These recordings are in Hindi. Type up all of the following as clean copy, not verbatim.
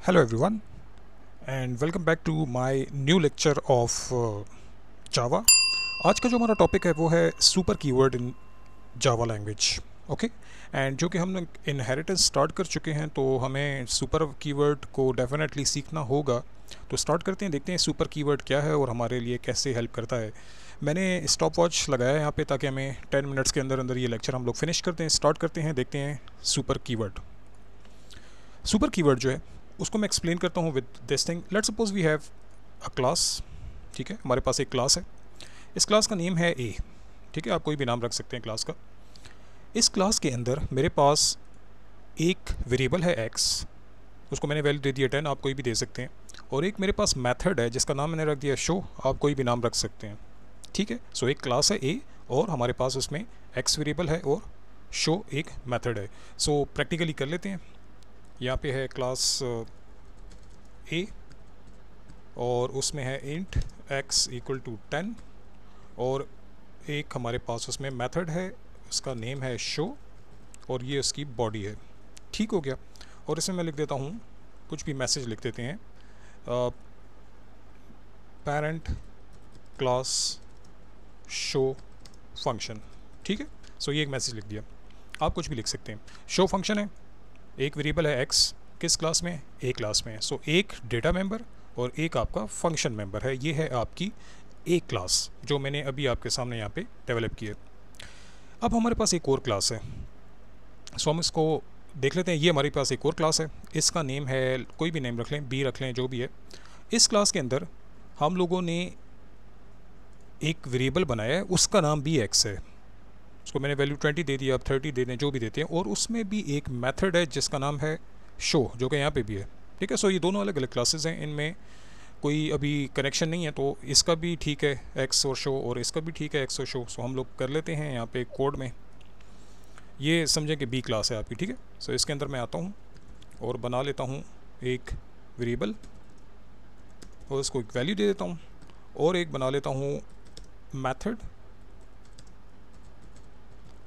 Hello everyone and welcome back to my new lecture of Java। आज का जो हमारा टॉपिक है वो है super keyword in Java language. Okay, and जो कि हम लोग इनहेरिटेंस स्टार्ट कर चुके हैं तो हमें सुपर कीवर्ड को डेफिनेटली सीखना होगा। तो स्टार्ट करते हैं, देखते हैं सुपर कीवर्ड क्या है और हमारे लिए कैसे हेल्प करता है। मैंने स्टॉप वॉच लगाया है यहाँ पे ताकि हमें 10 मिनट्स के अंदर अंदर ये लेक्चर हम लोग फिनिश करते हैं। स्टार्ट करते हैं, देखते हैं सुपर कीवर्ड। सुपर कीवर्ड जो है उसको मैं एक्सप्लेन करता हूँ with this thing. Let's suppose we have a class. ठीक है, हमारे पास एक क्लास है, इस क्लास का नेम है ए। ठीक है, आप कोई भी नाम रख सकते हैं क्लास का। इस क्लास के अंदर मेरे पास एक वेरिएबल है एक्स, उसको मैंने वैल्यू दे दिया 10, आप कोई भी दे सकते हैं। और एक मेरे पास मेथड है जिसका नाम मैंने रख दिया शो, आप कोई भी नाम रख सकते हैं। ठीक है, सो एक क्लास है ए और हमारे पास उसमें एक्स वेरिएबल है और शो एक मेथड है। सो प्रैक्टिकली कर लेते हैं। यहाँ पे है क्लास ए और उसमें है इंट x इक्वल टू 10 और एक हमारे पास उसमें मेथड है, उसका नेम है शो और ये उसकी बॉडी है। ठीक हो गया। और इसमें मैं लिख देता हूँ, कुछ भी मैसेज लिख देते हैं, पेरेंट क्लास शो फंक्शन। ठीक है, सो ये एक मैसेज लिख दिया। आप कुछ भी लिख सकते हैं। शो फंक्शन है, एक वेरिएबल है x, किस क्लास में? ए क्लास में। सो एक डेटा मेंबर और एक आपका फंक्शन मेंबर है। ये है आपकी ए क्लास जो मैंने अभी आपके सामने यहाँ पे डेवलप की है। अब हमारे पास एक और क्लास है, सो हम इसको देख लेते हैं। ये हमारे पास एक और क्लास है, इसका नेम है, कोई भी नेम रख लें, बी रख लें, जो भी है। इस क्लास के अंदर हम लोगों ने एक वेरिएबल बनाया है, उसका नाम भी एक्स है। उसको मैंने वैल्यू 20 दे दिया, अब 30 दे दें, जो भी देते हैं। और उसमें भी एक मेथड है जिसका नाम है शो, जो कि यहाँ पे भी है। ठीक है, सो ये दोनों अलग अलग क्लासेस हैं, इनमें कोई अभी कनेक्शन नहीं है। तो इसका भी ठीक है एक्स और शो, और इसका भी ठीक है एक्स और शो। सो हम लोग कर लेते हैं यहाँ पे कोड में। ये समझें कि बी क्लास है आपकी। ठीक है, सो इसके अंदर मैं आता हूँ और बना लेता हूँ एक वेरिएबल और इसको एक वैल्यू दे देता हूँ और एक बना लेता हूँ मेथड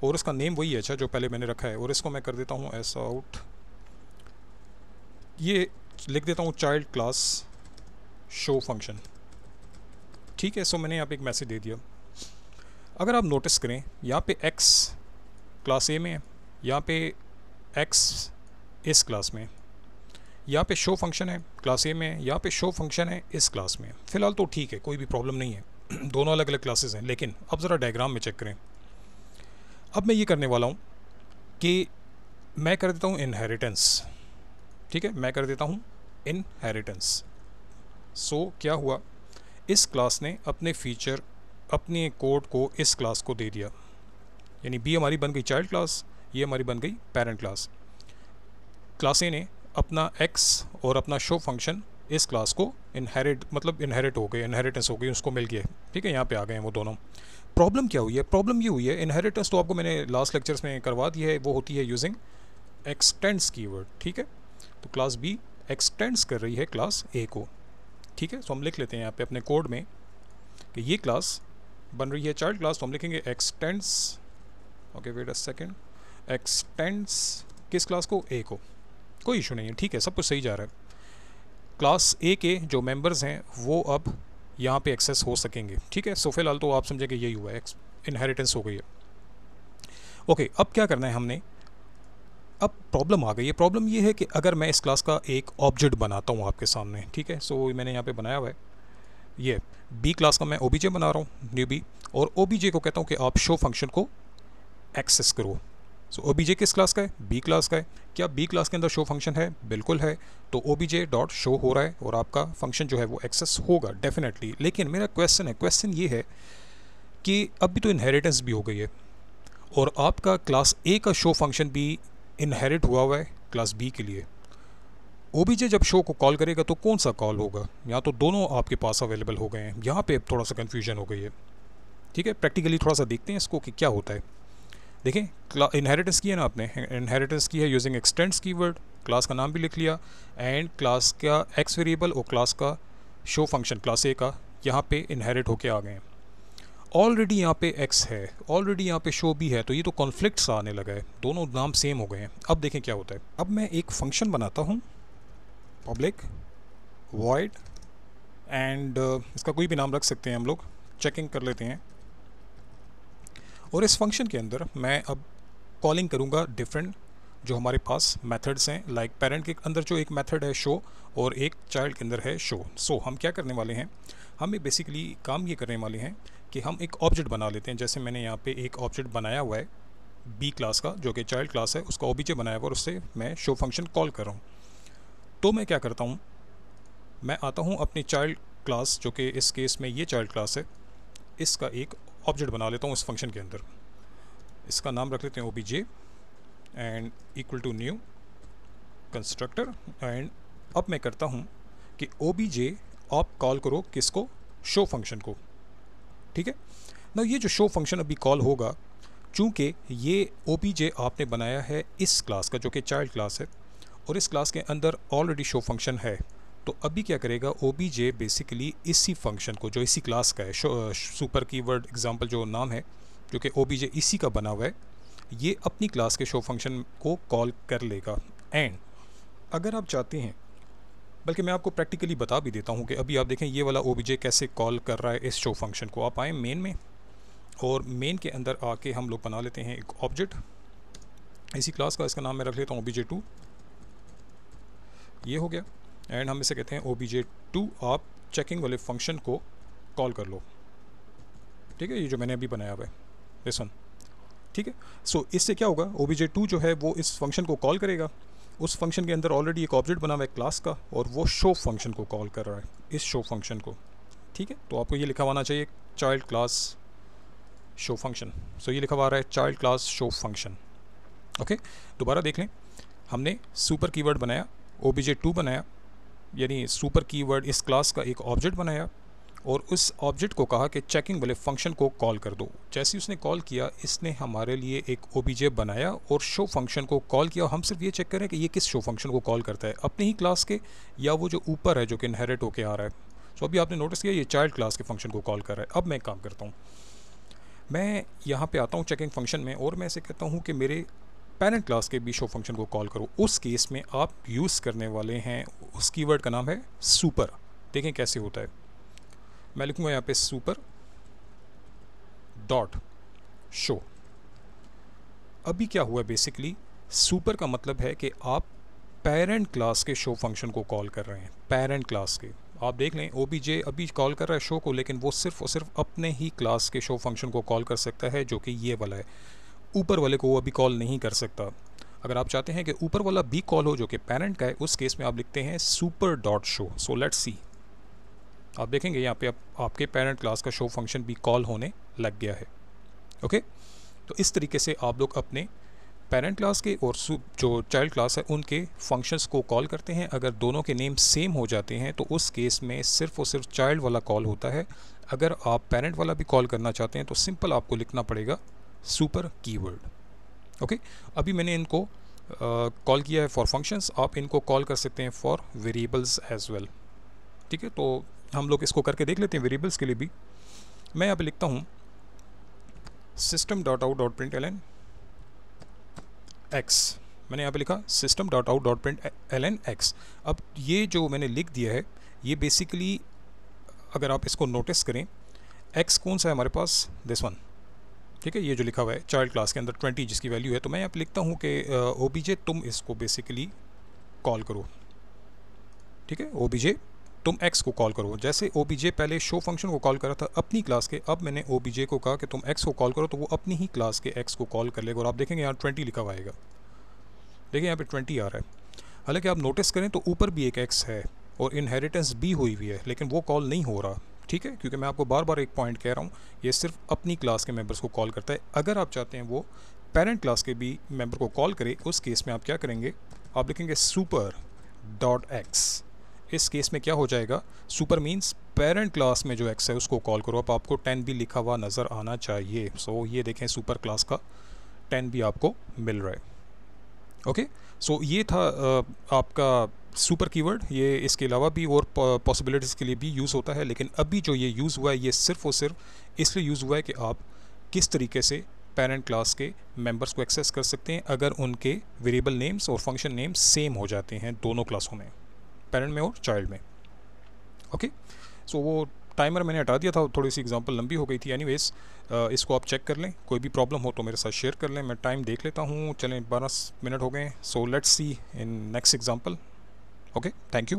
और इसका नेम वही है अच्छा जो पहले मैंने रखा है। और इसको मैं कर देता हूँ एस आउट, ये लिख देता हूँ चाइल्ड क्लास शो फंक्शन। ठीक है, सो मैंने यहाँ पे एक मैसेज दे दिया। अगर आप नोटिस करें, यहाँ पे x क्लास ए में है, यहाँ पे x इस क्लास में, यहाँ पे शो फंक्शन है क्लास ए में, यहाँ पे शो फंक्शन है इस क्लास में। फ़िलहाल तो ठीक है, कोई भी प्रॉब्लम नहीं है दोनों अलग अलग क्लासेस हैं। लेकिन अब ज़रा डायग्राम में चेक करें। अब मैं ये करने वाला हूँ कि मैं कर देता हूँ इनहेरिटेंस। ठीक है, मैं कर देता हूँ इनहेरिटेंस। सो क्या हुआ, इस क्लास ने अपने फीचर, अपने कोड को इस क्लास को दे दिया। यानी बी हमारी बन गई चाइल्ड क्लास, ये हमारी बन गई पेरेंट क्लास। क्लास ए ने अपना एक्स और अपना शो फंक्शन इस क्लास को इनहेरिट, मतलब इनहेरिट हो गए, इनहेरिटेंस हो गई, उसको मिल गया। ठीक है, यहाँ पे आ गए हैं वो दोनों। प्रॉब्लम क्या हुई है? प्रॉब्लम ये हुई है, इनहेरिटेंस तो आपको मैंने लास्ट लेक्चर्स में करवा दी है, वो होती है यूजिंग एक्सटेंड्स कीवर्ड। ठीक है, तो क्लास बी एक्सटेंड्स कर रही है क्लास ए को। ठीक है, तो हम लिख लेते हैं यहाँ पे अपने कोड में कि ये क्लास बन रही है चाइल्ड क्लास, तो हम लिखेंगे extends, okay wait a second, extends किस क्लास को? ए को। कोई इशू नहीं है, ठीक है, सब कुछ सही जा रहा है। क्लास ए के जो मेंबर्स हैं वो अब यहाँ पे एक्सेस हो सकेंगे। ठीक है, सो फिलहाल तो आप समझे कि यही हुआ है, इनहेरिटेंस हो गई है। ओके, अब क्या करना है हमने? अब प्रॉब्लम आ गई है। प्रॉब्लम ये है कि अगर मैं इस क्लास का एक ऑब्जेक्ट बनाता हूँ आपके सामने, ठीक है, सो मैंने यहाँ पे बनाया हुआ है, ये बी क्लास का मैं ओबीजे बना रहा हूँ, न्यू बी, और ओबीजे को कहता हूँ कि आप शो फंक्शन को एक्सेस करो। सो ओबीजे किस क्लास का है? बी क्लास का है। क्या बी क्लास के अंदर शो फंक्शन है? बिल्कुल है। तो ओबीजे डॉट शो हो रहा है और आपका फंक्शन जो है वो एक्सेस होगा डेफिनेटली। लेकिन मेरा क्वेश्चन ये है कि अभी तो इनहेरिटेंस भी हो गई है और आपका क्लास ए का शो फंक्शन भी इनहेरिट हुआ है क्लास बी के लिए। ओबीजे जब शो को कॉल करेगा तो कौन सा कॉल होगा? यहाँ तो दोनों आपके पास अवेलेबल हो गए हैं, यहाँ पे थोड़ा सा कन्फ्यूजन हो गई है। ठीक है, प्रैक्टिकली थोड़ा सा देखते हैं इसको कि क्या होता है। देखें, इनहेरिटेंस की है ना आपने, इनहेरिटेंस की है यूजिंग एक्सटेंड्स कीवर्ड, क्लास का नाम भी लिख लिया एंड क्लास का एक्स वेरिएबल और क्लास का शो फंक्शन क्लास ए का यहाँ पे इनहेरिट होके आ गए हैं। ऑलरेडी यहाँ पे एक्स है, ऑलरेडी यहाँ पे शो भी है, तो ये तो कॉन्फ्लिक्ट्स आने लगा है, दोनों नाम सेम हो गए हैं। अब देखें क्या होता है। अब मैं एक फंक्शन बनाता हूँ पब्लिक वॉइड एंड इसका कोई भी नाम रख सकते हैं हम लोग, चेकिंग कर लेते हैं। और इस फंक्शन के अंदर मैं अब कॉलिंग करूँगा डिफरेंट जो हमारे पास मेथड्स हैं, लाइक पेरेंट के अंदर जो एक मेथड है शो और एक चाइल्ड के अंदर है शो। सो हम क्या करने वाले हैं, हम बेसिकली काम ये करने वाले हैं कि हम एक ऑब्जेक्ट बना लेते हैं। जैसे मैंने यहाँ पे एक ऑब्जेक्ट बनाया हुआ है बी क्लास का जो कि चाइल्ड क्लास है, उसका ओबीजे बनाया हुआ और उससे मैं शो फंक्शन कॉल कर रहा हूँ। तो मैं क्या करता हूँ, मैं आता हूँ अपनी चाइल्ड क्लास जो कि इस केस में ये चाइल्ड क्लास है, इसका एक ऑब्जेक्ट बना लेता हूँ इस फंक्शन के अंदर। इसका नाम रख लेते हैं OBJ and equal to new constructor. And अब मैं करता हूँ कि ओबीजे आप कॉल करो किसको, शो फंक्शन को। ठीक है ना, ये जो शो फंक्शन अभी कॉल होगा, चूँकि ये ओबीजे आपने बनाया है इस क्लास का जो कि चाइल्ड क्लास है और इस क्लास के अंदर ऑलरेडी शो फंक्शन है, तो अभी क्या करेगा ओबीजे बेसिकली इसी फंक्शन को जो इसी क्लास का है, सुपर कीवर्ड एग्जांपल जो नाम है जो कि ओबीजे इसी का बना हुआ है, ये अपनी क्लास के शो फंक्शन को कॉल कर लेगा। एंड अगर आप चाहते हैं, बल्कि मैं आपको प्रैक्टिकली बता भी देता हूँ कि अभी आप देखें ये वाला ओबीजे कैसे कॉल कर रहा है इस शो फंक्शन को। आप आए मेन में और मेन के अंदर आके हम लोग बना लेते हैं एक ऑब्जेक्ट इसी क्लास का, इसका नाम मैं रख लेता हूँ ओबीजे2। ये हो गया एंड हम इसे कहते हैं ओबीजे2 आप चेकिंग वाले फंक्शन को कॉल कर लो। ठीक है, ये जो मैंने अभी बनाया हुआ है दिस वन। ठीक है, सो इससे क्या होगा, ओबीजे2 जो है वो इस फंक्शन को कॉल करेगा। उस फंक्शन के अंदर ऑलरेडी एक ऑब्जेक्ट बना हुआ है क्लास का और वो शो फंक्शन को कॉल कर रहा है, इस शो फंक्शन को। ठीक है, तो आपको ये लिखा हुआ आना चाहिए चाइल्ड क्लास शो फंक्शन। सो ये लिखा हुआ आ रहा है child class show function. Okay, दोबारा देख लें, हमने सुपर कीवर्ड बनाया, ओबीजे2 बनाया, यानी सुपर कीवर्ड इस क्लास का एक ऑब्जेक्ट बनाया और उस ऑब्जेक्ट को कहा कि चेकिंग वाले फंक्शन को कॉल कर दो। जैसे ही उसने कॉल किया, इसने हमारे लिए एक ओबीजे बनाया और शो फंक्शन को कॉल किया। हम सिर्फ ये चेक करें कि ये किस शो फंक्शन को कॉल करता है, अपने ही क्लास के या वो जो ऊपर है जो कि इनहेरिट होके आ रहा है। सो अभी आपने नोटिस किया ये चाइल्ड क्लास के फंक्शन को कॉल कर रहा है। अब मैं काम करता हूँ, मैं यहाँ पे आता हूँ चेकिंग फंक्शन में और मैं ऐसे कहता हूँ कि मेरे पेरेंट क्लास के भी शो फंक्शन को कॉल करो। उस केस में आप यूज़ करने वाले हैं, उस कीवर्ड का नाम है सुपर। देखें कैसे होता है, मैं लिखूँगा यहाँ पे सुपर डॉट शो। अभी क्या हुआ, बेसिकली सुपर का मतलब है कि आप पेरेंट क्लास के शो फंक्शन को कॉल कर रहे हैं, पेरेंट क्लास के। आप देख लें ओबीजे अभी कॉल कर रहा है शो को, लेकिन वो सिर्फ और सिर्फ अपने ही क्लास के शो फंक्शन को कॉल कर सकता है जो कि ये वाला है। ऊपर वाले को वो अभी कॉल नहीं कर सकता। अगर आप चाहते हैं कि ऊपर वाला भी कॉल हो जो कि पेरेंट का है, उस केस में आप लिखते हैं super dot show. So let's see, आप देखेंगे यहाँ पे आपके पेरेंट क्लास का शो फंक्शन भी कॉल होने लग गया है। ओके, तो इस तरीके से आप लोग अपने पेरेंट क्लास के और जो चाइल्ड क्लास है उनके फंक्शंस को कॉल करते हैं। अगर दोनों के नेम सेम हो जाते हैं तो उस केस में सिर्फ और सिर्फ चाइल्ड वाला कॉल होता है। अगर आप पेरेंट वाला भी कॉल करना चाहते हैं तो सिंपल आपको लिखना पड़ेगा सुपर कीवर्ड। ओके, अभी मैंने इनको कॉल किया है फॉर फंक्शंस, आप इनको कॉल कर सकते हैं फॉर वेरिएबल्स एज वेल। ठीक है, तो हम लोग इसको करके देख लेते हैं वेरिएबल्स के लिए भी। मैं यहाँ पे लिखता हूँ system.out.println x। मैंने यहाँ पे लिखा system.out.println x। अब ये जो मैंने लिख दिया है ये बेसिकली अगर आप इसको नोटिस करें, x कौन सा है हमारे पास, दिस वन। ठीक है, ये जो लिखा हुआ है चाइल्ड क्लास के अंदर 20 जिसकी वैल्यू है, तो मैं यहाँ पे लिखता हूँ कि ओबीजे तुम इसको बेसिकली कॉल करो। ठीक है, ओबीजे तुम x को कॉल करो। जैसे ओबीजे पहले शो फंक्शन को कॉल करा था अपनी क्लास के, अब मैंने ओबीजे को कहा कि तुम x को कॉल करो, तो वो अपनी ही क्लास के x को कॉल कर लेगा। और आप देखेंगे यहाँ 20 लिखा हुआ आएगा, देखिए यहाँ पे 20 आ रहा है। हालांकि आप नोटिस करें तो ऊपर भी एक x है और इनहेरिटेंस भी हुई हुई है, लेकिन वो कॉल नहीं हो रहा। ठीक है, क्योंकि मैं आपको बार बार एक पॉइंट कह रहा हूँ, ये सिर्फ अपनी क्लास के मेंबर्स को कॉल करता है। अगर आप चाहते हैं वो पेरेंट क्लास के भी मेंबर को कॉल करे, उस केस में आप क्या करेंगे, आप लिखेंगे सुपर डॉट एक्स। इस केस में क्या हो जाएगा, सुपर मीन्स पेरेंट क्लास में जो x है उसको कॉल करो। अब आपको 10 भी लिखा हुआ नज़र आना चाहिए। सो ये देखें सुपर क्लास का 10 भी आपको मिल रहा है। ओके, सो ये था आपका सुपर कीवर्ड। ये इसके अलावा भी और पॉसिबिलिटीज़ के लिए भी यूज़ होता है, लेकिन अभी जो ये यूज़ हुआ है ये सिर्फ और सिर्फ इसलिए यूज़ हुआ है कि आप किस तरीके से पेरेंट क्लास के मेंबर्स को एक्सेस कर सकते हैं अगर उनके वेरिएबल नेम्स और फंक्शन नेम्स सेम हो जाते हैं दोनों क्लासों में। पेरेंट में और चाइल्ड में। ओके, सो वो टाइमर मैंने हटा दिया था, थोड़ी सी एग्जांपल लंबी हो गई थी। एनीवेज इसको आप चेक कर लें, कोई भी प्रॉब्लम हो तो मेरे साथ शेयर कर लें। मैं टाइम देख लेता हूँ, चलें 12 मिनट हो गए। So let's see in next example. Okay, thank you.